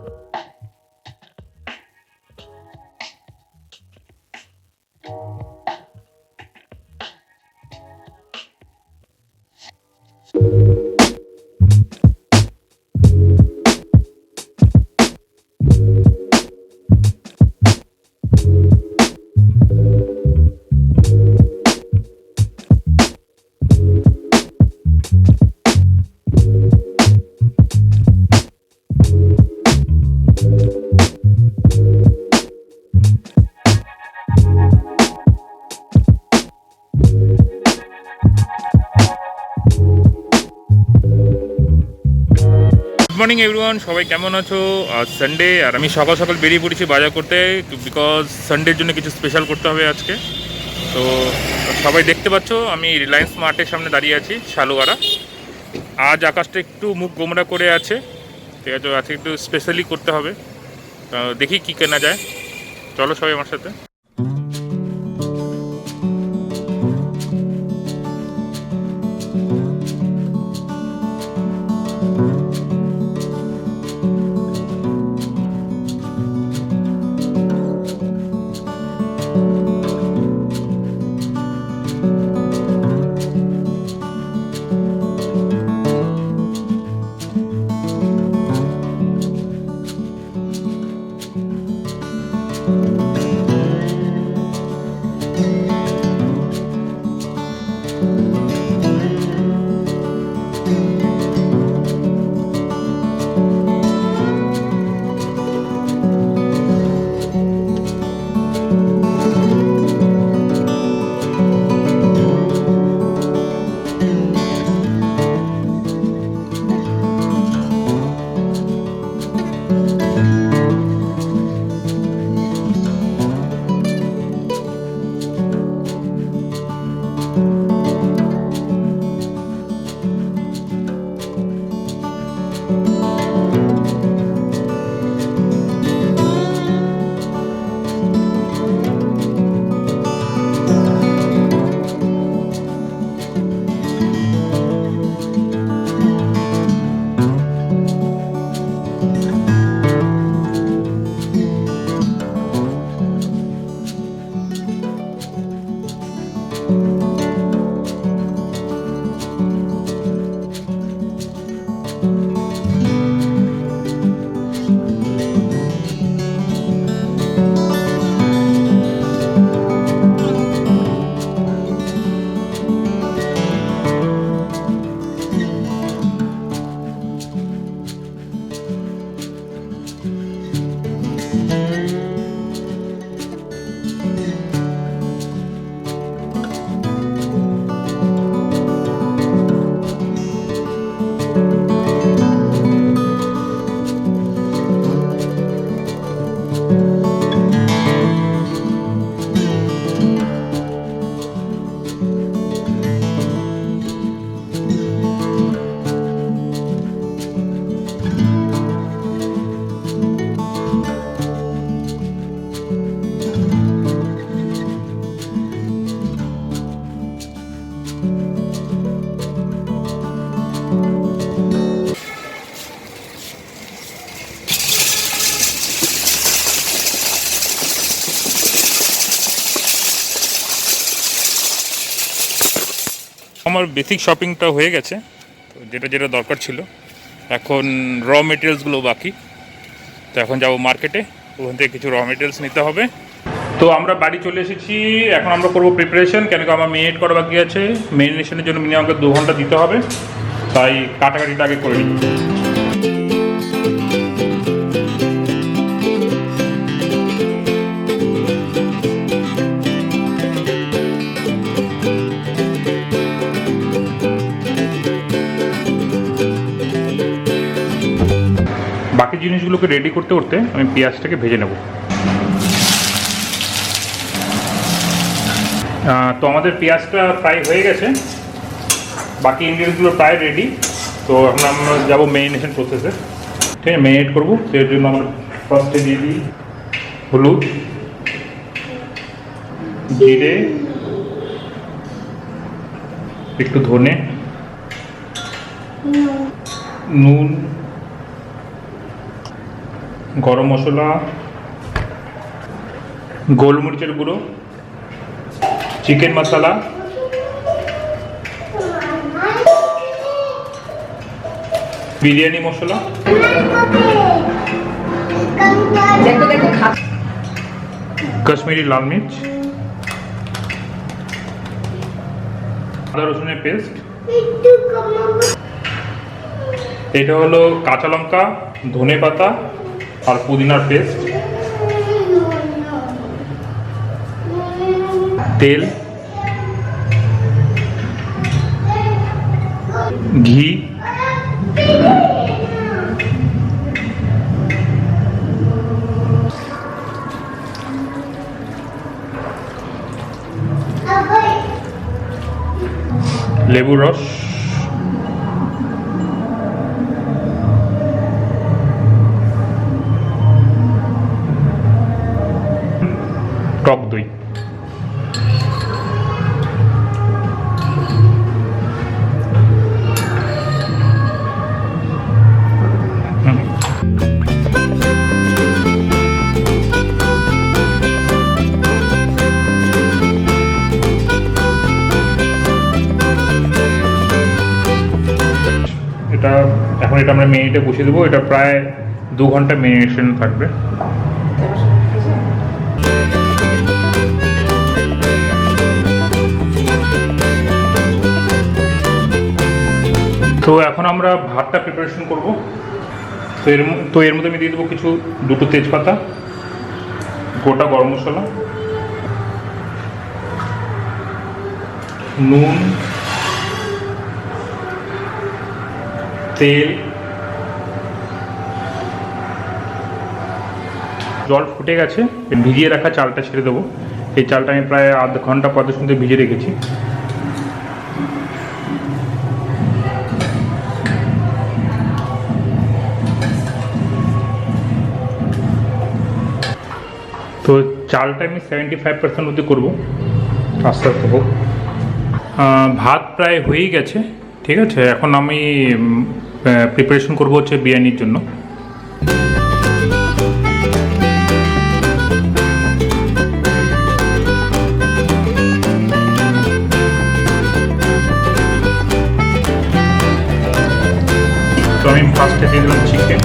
Good morning everyone, সবাই কেমন আছো? আজ সানডে আর আমি সকাল সকাল বেরিয়ে পড়েছি বাজার করতে, বিকজ সানডের জন্য কিছু স্পেশাল করতে হবে আজকে। তো সবাই দেখতে পাচ্ছ আমি রিলায়েন্স মার্টের সামনে দাঁড়িয়ে আছি শালুয়ারা। আজ আকাশটা একটু মুখ গোমরা করে আছে, ঠিক আছে, আজকে একটু স্পেশালি করতে হবে। দেখি কী কেনা যায়, চলো সবাই আমার সাথে। আমার বেসিক শপিংটা হয়ে গেছে, তো যেটা যেটা দরকার ছিল। এখন র মেটেরিয়ালসগুলো বাকি, তো এখন যাব মার্কেটে, ওখান থেকে কিছু র মেটেরিয়ালস নিতে হবে। তো আমরা বাড়ি চলে এসেছি, এখন আমরা করবো প্রিপারেশন, কেন কি আমার মেরিনেট করা বাকি আছে। মেরিনেশনের জন্য মিনিমাম 2 ঘন্টা দিতে হবে, তাই কাটাকাটিটা আগে করে নিই। বাকি জিনিসগুলোকে রেডি করতে করতে আমি পেঁয়াজটাকে ভেজে নেব। তো আমাদের পেঁয়াজটা ফ্রাই হয়ে গেছে, বাকি ইনগ্রিডিয়েন্টসগুলো প্রায় রেডি। তো আমরা যাবো মেরিনেশন প্রসেসে, ঠিক আছে। মেরিনেট করবো, সেই জন্য আমরা ফার্স্টে দিয়ে দিই হলুদ, জিরে, একটু ধনে, নুন, গরম মশলা, গোলমরিচের গুঁড়ো, চিকেন মশলা, বিরিয়ানি মশলা, কাশ্মীরি লাল মির্চ, আদা রসুনের পেস্ট, এটা হলো কাঁচা লঙ্কা, ধনে পাতা আর পুদিনার পেস্ট, তেল, ঘি, লেবুর রস, টক দই। এখন এটা আমরা মিনিটে বসিয়ে দেবো। এটা প্রায় 2 ঘন্টা মেরিনেশন থাকবে। তো এখন আমরা ভাতটা প্রিপারেশন করব। তো এর মধ্যে আমি দিয়ে দেবো দুটো তেজপাতা, গোটা গরম মশলা, নুন, তেল, জল ফুটে গেছে। ভিজিয়ে রাখা চালটা ছেড়ে দেবো। এই চালটা আমি প্রায় আধ ঘন্টা 45 মিনিট ভিজিয়ে রেখেছি। তো চালটা আমি 75% অবধি করবো, আস্তে আস্তে হোক। ভাত প্রায় হয়েই গেছে, ঠিক আছে। এখন আমি প্রিপারেশন করবো হচ্ছে বিরিয়ানির জন্য। তো আমি ফার্স্টে দিয়ে দিলাম চিকেন,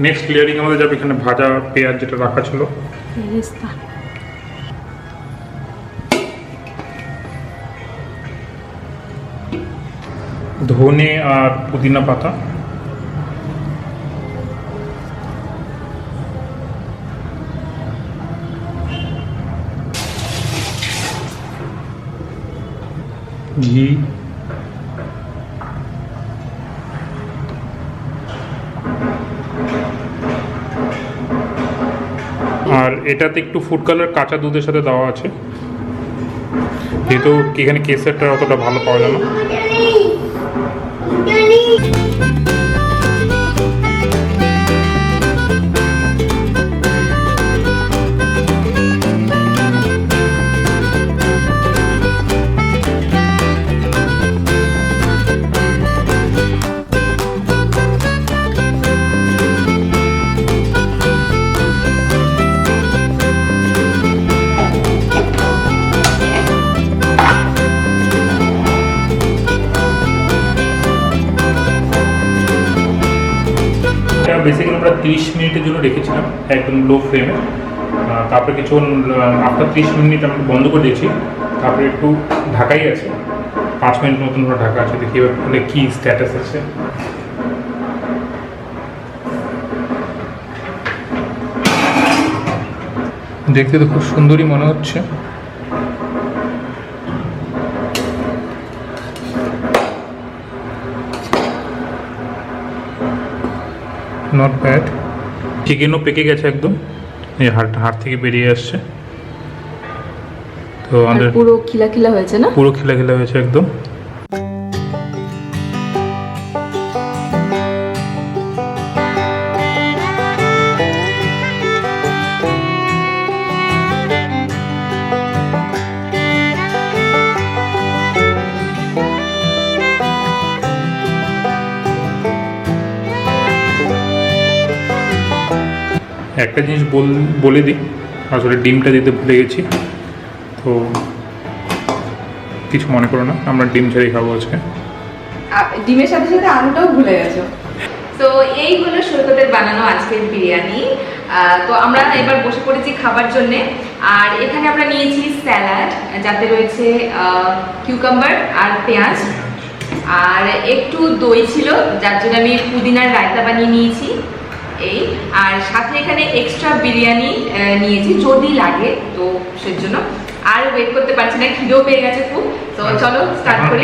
নেক্সট লেয়ারিং আমাদের যাবে এখানে ভাজা পেঁয়াজ যেটা রাখা ছিল, ধনে আর পুদিনা পাতা, ঘি, আর এটাতে একটু ফুড কালার কাঁচা দুধের সাথে দেওয়া আছে, যেহেতু এখানে কেসারটা অতটা ভালো পাওয়া যায় না। বেসিক্যালি আমরা 30 মিনিটের জন্য রেখেছিলাম একদম লো ফ্লেমে। তারপরে কিছুক্ষণ আফটার 30 মিনিট আমরা বন্ধ করে দিয়েছি। তারপরে একটু ঢাকাই আছে, 5 মিনিট মতন ওরা ঢাকা আছে। দেখি এবার খুলে কী স্ট্যাটাস আছে। দেখতে তো খুব সুন্দরই মনে হচ্ছে। Not bad. চিকেনও পেকে গেছে একদম, এই হাড় থেকে বেরিয়ে আসছে। তো আমাদের পুরো খিলাখিলা হয়েছে না? পুরো খিলাখিলা হয়েছে একদম। একটা জিনিস বলে দিই, আসলে ডিমটা দিতে ভুলে গেছি, তো কিছু মনে করো না, আমরা ডিম ছাড়াই খাবো আজকে। ডিমের সাথে সাথে আলুটাও ভুলে গেছো। তো এই হলো সৈকতের বানানো আজকের বিরিয়ানি। তো আমরা এবার বসে পড়েছি খাবার জন্যে। আর এখানে আমরা নিয়েছি স্যালাড, যাতে রয়েছে কিউকাম্বার আর পেঁয়াজ, আর একটু দই ছিল, যার জন্য আমি পুদিনার রায়তা বানিয়ে নিয়েছি এই। আর সাথে এখানে এক্সট্রা বিরিয়ানি নিয়েছি যদি লাগে, তো সেজন্য আর ওয়েট করতে পারছি না, খিদেও পেয়ে গেছে খুব। তো চলো স্টার্ট করি।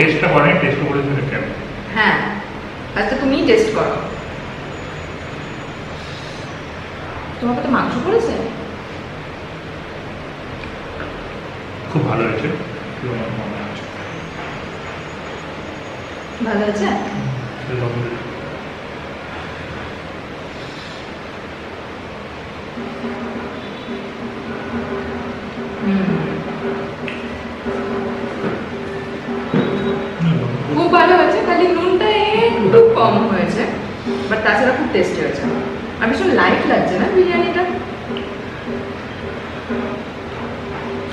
হ্যাঁ, আচ্ছা তুমি টেস্ট করো। তোমাকে তো মাংস পড়েছে, খুব ভালো হয়েছে। ভালো আছে। খুব ভালো হয়েছে, খালি নুনটা একটু কম হয়েছে, বাট তাছাড়া খুব টেস্টি হয়েছে। আর ভীষণ লাইট লাগছে না বিরিয়ানিটা।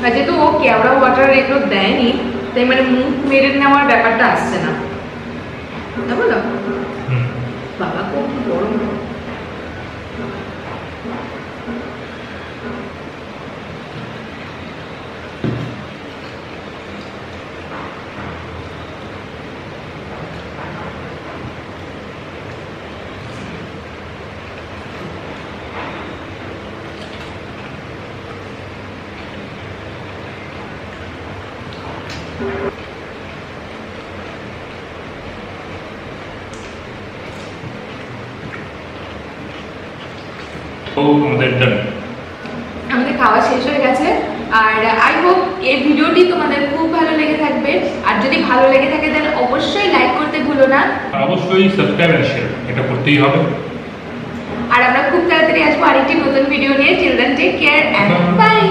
আর যেহেতু ও কেওড়া ওয়াটার এগুলো দেয়নি, তাই মানে মুখ মেরে নেওয়ার ব্যাপারটা আসছে না, বলো বাবা খুব গরম। আমাদের খাওয়া শেষ হয়ে গেছে। আর আই হোপ এই ভিডিওটি তোমাদের খুব ভালো লেগে থাকবে। আর যদি ভালো লেগে থাকে তাহলে অবশ্যই লাইক করতে ভুলো না, অবশ্যই সাবস্ক্রাইব আর শেয়ার, এটা করতেই হবে। আর আমরা খুব তাড়াতাড়ি আসবো আরেকটি নতুন ভিডিও নিয়ে। Till then take care and by.